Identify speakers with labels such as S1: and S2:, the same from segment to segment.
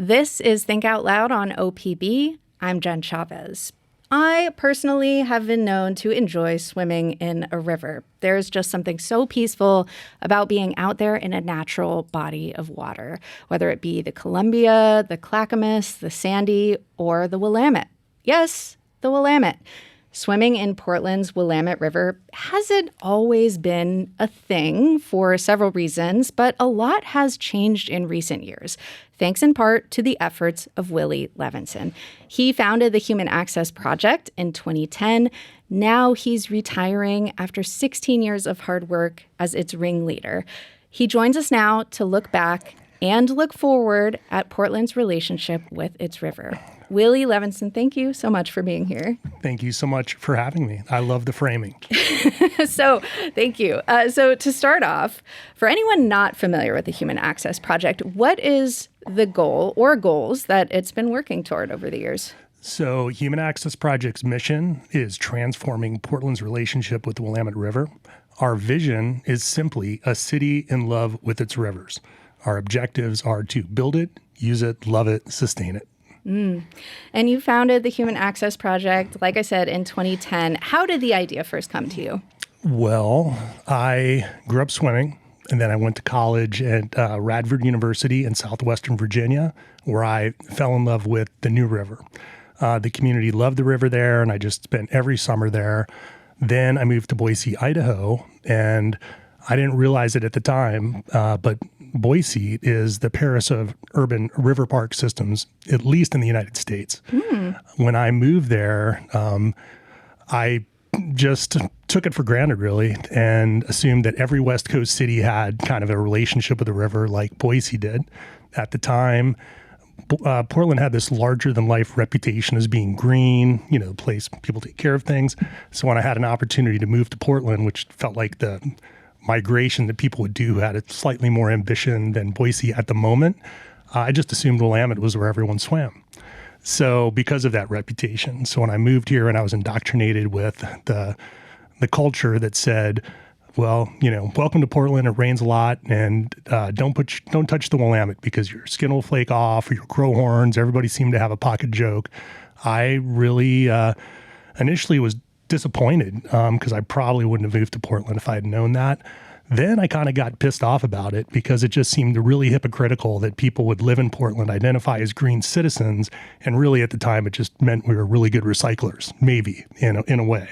S1: This is Think Out Loud on OPB. I'm Jen Chavez. I personally have been known to enjoy swimming in a river. There's just something so peaceful about being out there in a natural body of water, whether it be the Columbia, the Clackamas, the Sandy, or the Willamette. Yes, the Willamette. Swimming in Portland's Willamette River hasn't always been a thing for several reasons, but a lot has changed in recent years, thanks in part to the efforts of Willie Levenson. He founded the Human Access Project in 2010. Now he's retiring after 16 years of hard work as its ringleader. He joins us now to look back and look forward at Portland's relationship with its river. Willie Levenson, thank you so much for being here.
S2: Thank you so much for having me. I love the framing.
S1: So thank you. So to start off, for anyone not familiar with the Human Access Project, what is the goal or goals that it's been working toward over the years?
S2: So Human Access Project's mission is transforming Portland's relationship with the Willamette River. Our vision is simply a city in love with its rivers. Our objectives are to build it, use it, love it, sustain it.
S1: And you founded the Human Access Project, like I said, in 2010. How did the idea first come to you?
S2: Well, I grew up swimming, and then I went to college at Radford University in southwestern Virginia, where I fell in love with the New River. The community loved the river there, and I just spent every summer there. Then I moved to Boise, Idaho, and I didn't realize it at the time, but Boise is the Paris of urban river park systems, at least in the United States. When I moved there, I just took it for granted, really, and assumed that every West Coast city had kind of a relationship with the river like Boise did. At the time, Portland had this larger-than-life reputation as being green, the place people take care of things. So when I had an opportunity to move to Portland, which felt like the migration that people would do who had a slightly more ambition than Boise at the moment, I just assumed Willamette was where everyone swam. So because of that reputation. So when I moved here and I was indoctrinated with the culture that said, well, welcome to Portland, it rains a lot, and don't touch the Willamette because your skin will flake off or you'll grow horns. Everybody seemed to have a pocket joke. I really initially was disappointed because I probably wouldn't have moved to Portland if I had known that. Then I kind of got pissed off about it because it just seemed really hypocritical that people would live in Portland, identify as green citizens, and really at the time it just meant we were really good recyclers, maybe, in a way.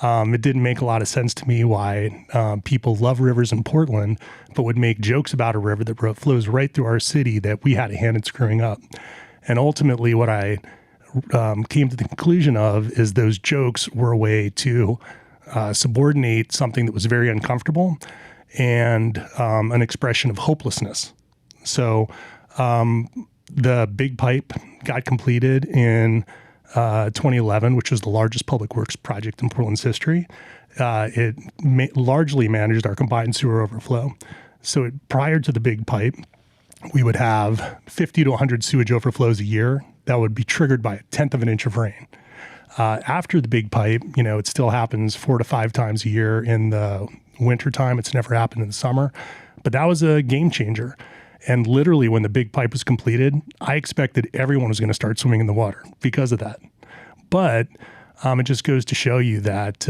S2: It didn't make a lot of sense to me why people love rivers in Portland, but would make jokes about a river that flows right through our city that we had a hand in screwing up. And ultimately what I came to the conclusion of is those jokes were a way to subordinate something that was very uncomfortable and an expression of hopelessness. So the Big Pipe got completed in 2011, which was the largest public works project in Portland's history. It largely managed our combined sewer overflow. So prior to the Big Pipe, we would have 50 to 100 sewage overflows a year that would be triggered by 1/10 of an inch of rain. After the Big Pipe, it still happens 4 to 5 times a year in the wintertime. It's never happened in the summer. But that was a game changer. And literally when the Big Pipe was completed, I expected everyone was going to start swimming in the water because of that. But it just goes to show you that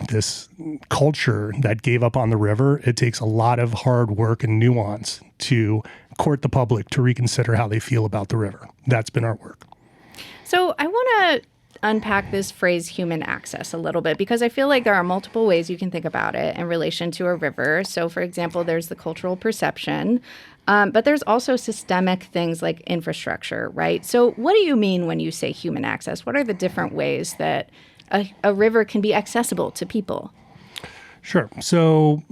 S2: this culture that gave up on the river, it takes a lot of hard work and nuance to court the public to reconsider how they feel about the river. That's been our work.
S1: So I want to unpack this phrase human access a little bit because I feel like there are multiple ways you can think about it in relation to a river. So, for example, there's the cultural perception, but there's also systemic things like infrastructure, right? So what do you mean when you say human access? What are the different ways that a river can be accessible to people?
S2: Sure. So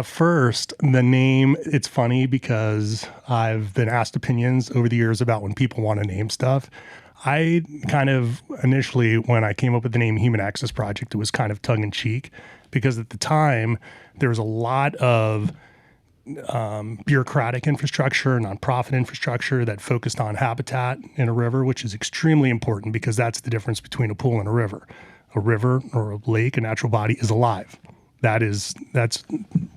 S2: first, the name, it's funny because I've been asked opinions over the years about when people want to name stuff. I kind of initially, when I came up with the name Human Access Project, it was kind of tongue in cheek because at the time there was a lot of bureaucratic infrastructure, nonprofit infrastructure that focused on habitat in a river, which is extremely important because that's the difference between a pool and a river. A river or a lake, a natural body, is alive. That's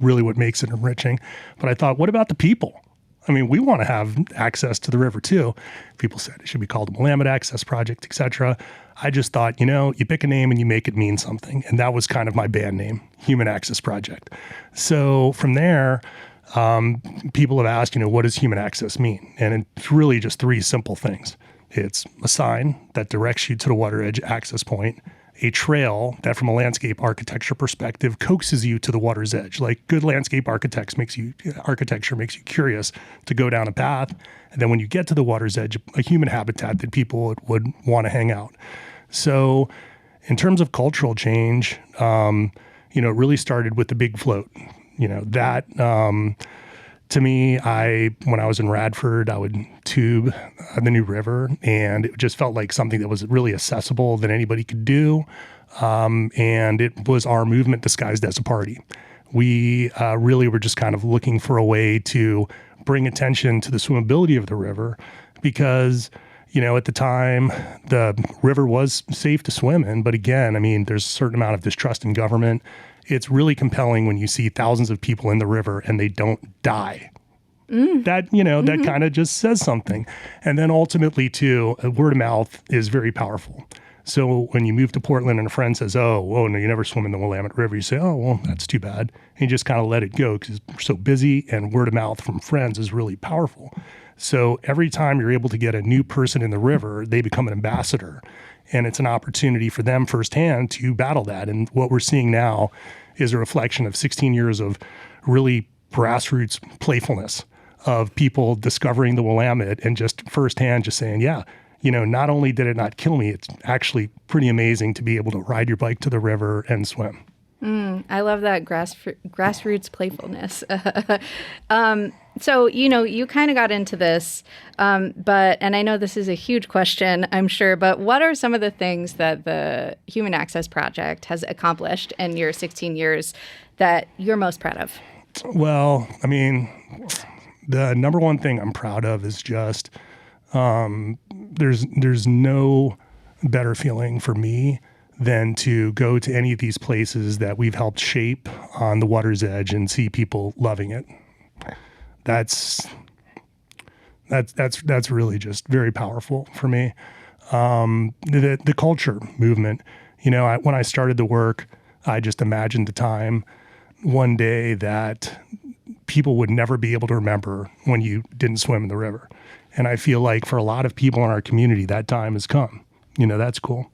S2: really what makes it enriching. But I thought, what about the people? I mean, we want to have access to the river too. People said it should be called the Willamette Access Project, et cetera. I just thought, you pick a name and you make it mean something. And that was kind of my band name, Human Access Project. So from there, people have asked, what does human access mean? And it's really just three simple things. It's a sign that directs you to the water edge access point, a trail that from a landscape architecture perspective coaxes you to the water's edge. Like good landscape architecture makes you curious to go down a path. And then when you get to the water's edge, a human habitat that people would want to hang out. So in terms of cultural change, it really started with the big float. To me, when I was in Radford, I would tube the New River, and it just felt like something that was really accessible that anybody could do. And it was our movement disguised as a party. We really were just kind of looking for a way to bring attention to the swimmability of the river because, at the time, the river was safe to swim in. But again, I mean, there's a certain amount of distrust in government. It's really compelling when you see thousands of people in the river and they don't die. That, that kind of just says something. And then ultimately, too, word of mouth is very powerful. So when you move to Portland and a friend says, oh, no, you never swim in the Willamette River, you say, oh, well, that's too bad. And you just kind of let it go because we're so busy, and word of mouth from friends is really powerful. So every time you're able to get a new person in the river, they become an ambassador. And it's an opportunity for them firsthand to battle that. And what we're seeing now is a reflection of 16 years of really grassroots playfulness of people discovering the Willamette and just firsthand just saying, yeah, not only did it not kill me, it's actually pretty amazing to be able to ride your bike to the river and swim.
S1: I love that grassroots playfulness. So, you kind of got into this, and I know this is a huge question, I'm sure, but what are some of the things that the Human Access Project has accomplished in your 16 years that you're most proud of?
S2: Well, I mean, the number one thing I'm proud of is just there's no better feeling for me than to go to any of these places that we've helped shape on the water's edge and see people loving it. That's really just very powerful for me. The culture movement, when I started the work, I just imagined the time one day that people would never be able to remember when you didn't swim in the river. And I feel like for a lot of people in our community, that time has come. That's cool.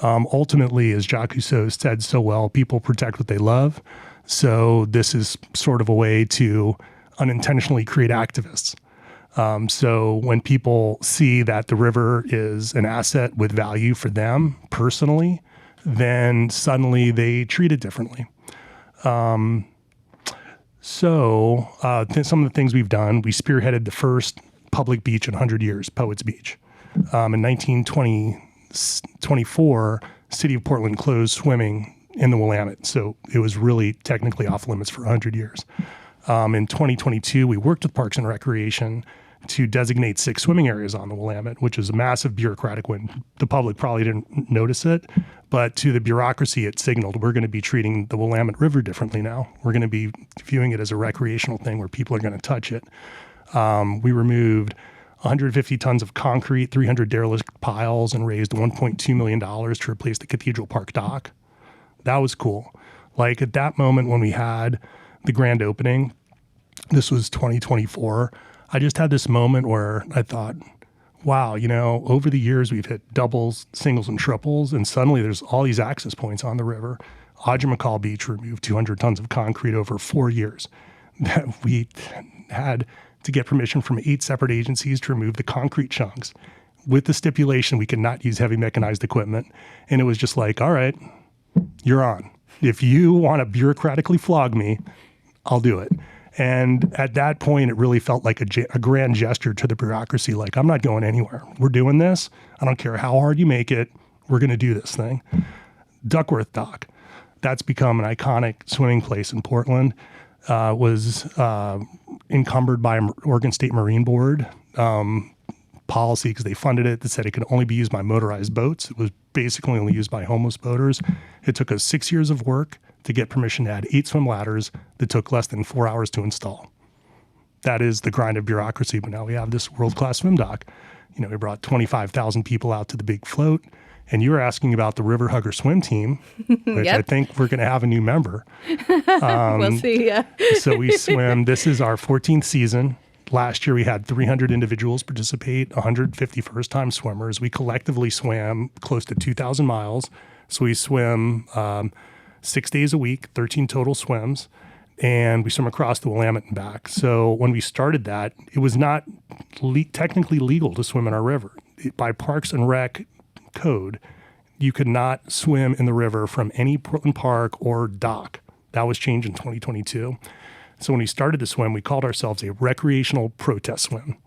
S2: Ultimately, as Jacques Rousseau said so well, people protect what they love. So this is sort of a way to unintentionally create activists. So when people see that the river is an asset with value for them personally, then suddenly they treat it differently. Some of the things we've done, we spearheaded the first public beach in 100 years, Poets Beach. In 1924, City of Portland closed swimming in the Willamette. So it was really technically off limits for 100 years. In 2022, we worked with Parks and Recreation to designate 6 swimming areas on the Willamette, which is a massive bureaucratic win. The public probably didn't notice it, but to the bureaucracy, it signaled we're going to be treating the Willamette River differently now. We're going to be viewing it as a recreational thing where people are going to touch it. We removed 150 tons of concrete, 300 derelict piles, and raised $1.2 million to replace the Cathedral Park dock. That was cool. Like at that moment when we had the grand opening, this was 2024, I just had this moment where I thought, wow, over the years we've hit doubles, singles, and triples, and suddenly there's all these access points on the river. Audrey McCall Beach removed 200 tons of concrete over 4 years. That we had to get permission from 8 separate agencies to remove the concrete chunks with the stipulation we could not use heavy mechanized equipment. And it was just like, all right, you're on. If you want to bureaucratically flog me, I'll do it. And at that point, it really felt like a grand gesture to the bureaucracy. Like, I'm not going anywhere. We're doing this. I don't care how hard you make it. We're going to do this thing. Duckworth Dock. That's become an iconic swimming place in Portland. Was encumbered by Oregon State Marine Board policy because they funded it that said it could only be used by motorized boats. It was basically only used by homeless boaters. It took us 6 years of work to get permission to add 8 swim ladders that took less than 4 hours to install. that is the grind of bureaucracy. But now we have this world-class swim dock. We brought 25,000 people out to the big float. And you were asking about the River Hugger swim team, which
S1: Yep.
S2: I think we're going to have a new member.
S1: We'll see. Yeah.
S2: So we swim. This is our 14th season. Last year, we had 300 individuals participate, 150 first-time swimmers. We collectively swam close to 2,000 miles. So we swim 6 days a week, 13 total swims, and we swim across the Willamette and back. So when we started that, it was not technically legal to swim in our river. By Parks and Rec code, you could not swim in the river from any Portland park or dock. That was changed in 2022. So when we started to swim, we called ourselves a recreational protest swim.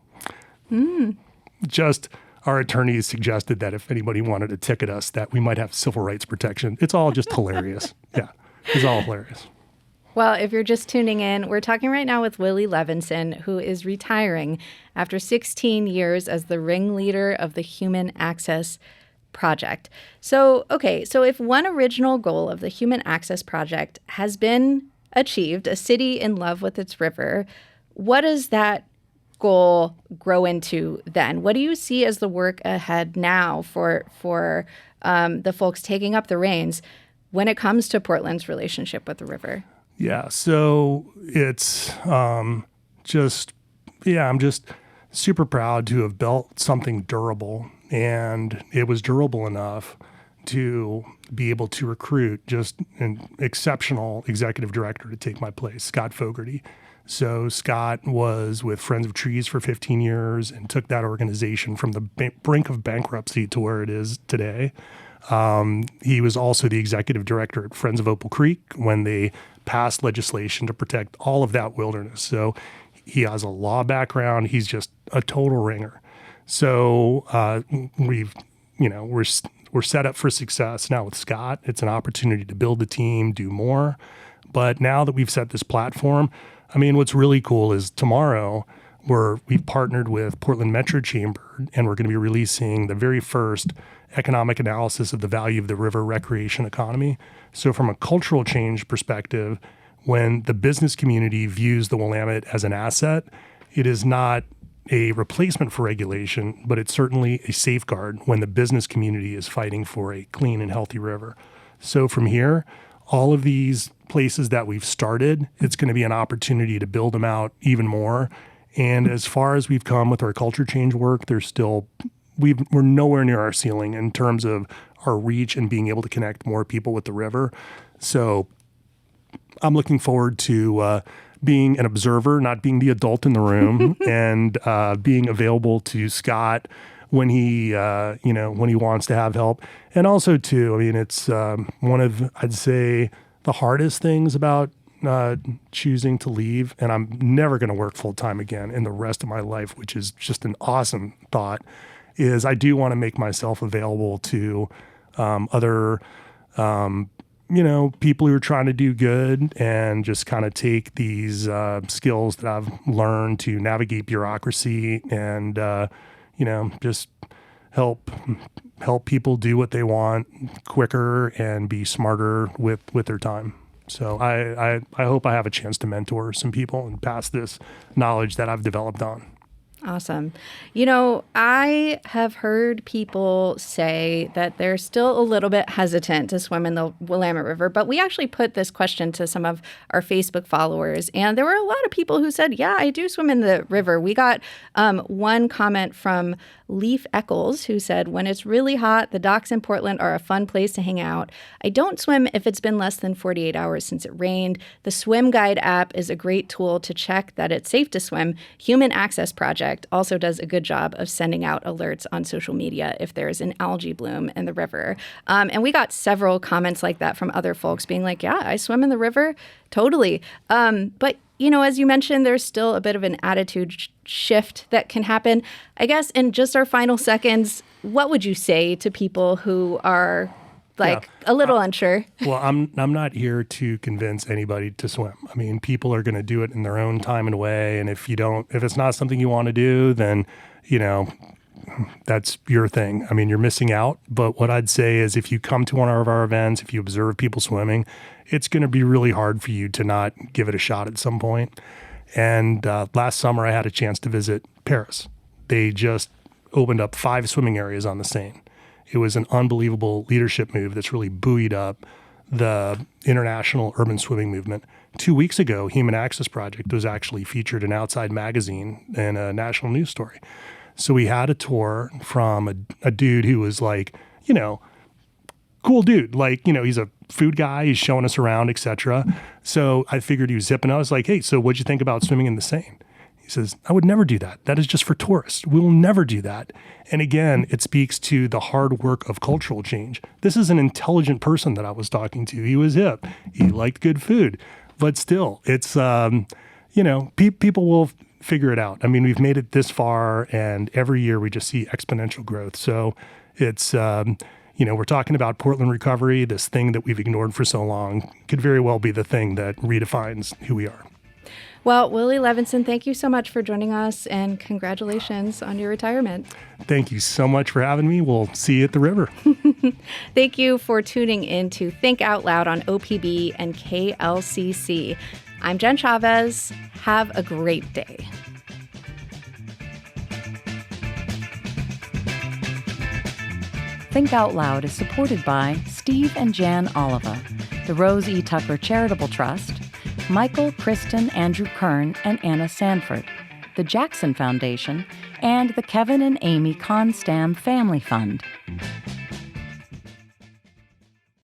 S2: Just our attorneys suggested that if anybody wanted to ticket us, that we might have civil rights protection. It's all just hilarious. Yeah, it's all hilarious.
S1: Well, if you're just tuning in, we're talking right now with Willie Levenson, who is retiring after 16 years as the ringleader of the Human Access Project. So if one original goal of the Human Access Project has been achieved, a city in love with its river, what does that goal grow into then? What do you see as the work ahead now for the folks taking up the reins when it comes to Portland's relationship with the river?
S2: Yeah, so it's I'm just super proud to have built something durable, and it was durable enough to be able to recruit just an exceptional executive director to take my place, Scott Fogarty. So Scott was with Friends of Trees for 15 years and took that organization from the brink of bankruptcy to where it is today. He was also the executive director at Friends of Opal Creek when they passed legislation to protect all of that wilderness. So he has a law background. He's just a total ringer. So we're set up for success now with Scott. It's an opportunity to build a team, do more. But now that we've set this platform, I mean, what's really cool is tomorrow we've partnered with Portland Metro Chamber, and we're going to be releasing the very first economic analysis of the value of the river recreation economy. So from a cultural change perspective, when the business community views the Willamette as an asset, it is not a replacement for regulation, but it's certainly a safeguard when the business community is fighting for a clean and healthy river. So from here, all of these places that we've started, it's going to be an opportunity to build them out even more. And as far as we've come with our culture change work, we're nowhere near our ceiling in terms of our reach and being able to connect more people with the river. So I'm looking forward to being an observer, not being the adult in the room, and being available to Scott when he wants to have help. And also too, I mean, it's one of, I'd say, the hardest things about choosing to leave, and I'm never going to work full time again in the rest of my life, which is just an awesome thought, is I do want to make myself available to other people who are trying to do good and just kind of take these skills that I've learned to navigate bureaucracy and, just help people do what they want quicker and be smarter with their time. So I hope I have a chance to mentor some people and pass this knowledge that I've developed on.
S1: Awesome. I have heard people say that they're still a little bit hesitant to swim in the Willamette River, but we actually put this question to some of our Facebook followers, and there were a lot of people who said, yeah, I do swim in the river. We got one comment from Leaf Eccles, who said, when it's really hot, the docks in Portland are a fun place to hang out. I don't swim if it's been less than 48 hours since it rained. The Swim Guide app is a great tool to check that it's safe to swim. Human Access Project also does a good job of sending out alerts on social media if there's an algae bloom in the river. And we got several comments like that from other folks being like, yeah, I swim in the river. Totally. But as you mentioned, there's still a bit of an attitude shift that can happen. I guess in just our final seconds, what would you say to people who are a little unsure? Well,
S2: I'm not here to convince anybody to swim. I mean, people are going to do it in their own time and way. And if it's not something you want to do, then, that's your thing. I mean, you're missing out. But what I'd say is if you come to one of our events, if you observe people swimming, it's going to be really hard for you to not give it a shot at some point. And last summer, I had a chance to visit Paris. They just opened up 5 swimming areas on the Seine. It was an unbelievable leadership move that's really buoyed up the international urban swimming movement. 2 weeks ago, Human Access Project was actually featured in Outside Magazine in a national news story. So we had a tour from a dude who was like, cool dude. Like, he's a food guy. He's showing us around, etc. So I figured he was hip, and I was like, hey, so what'd you think about swimming in the Seine? He says, I would never do that. That is just for tourists. We will never do that. And again, it speaks to the hard work of cultural change. This is an intelligent person that I was talking to. He was hip. He liked good food. But still, it's, people will figure it out. I mean, we've made it this far, and every year we just see exponential growth. So it's, we're talking about Portland recovery. This thing that we've ignored for so long could very well be the thing that redefines who we are.
S1: Well, Willie Levenson, thank you so much for joining us, and congratulations on your retirement.
S2: Thank you so much for having me. We'll see you at the river.
S1: Thank you for tuning in to Think Out Loud on OPB and KLCC. I'm Jen Chavez. Have a great day.
S3: Think Out Loud is supported by Steve and Jan Oliva, the Rose E. Tucker Charitable Trust, Michael, Kristen, Andrew Kern, and Anna Sanford, the Jackson Foundation, and the Kevin and Amy Constam Family Fund.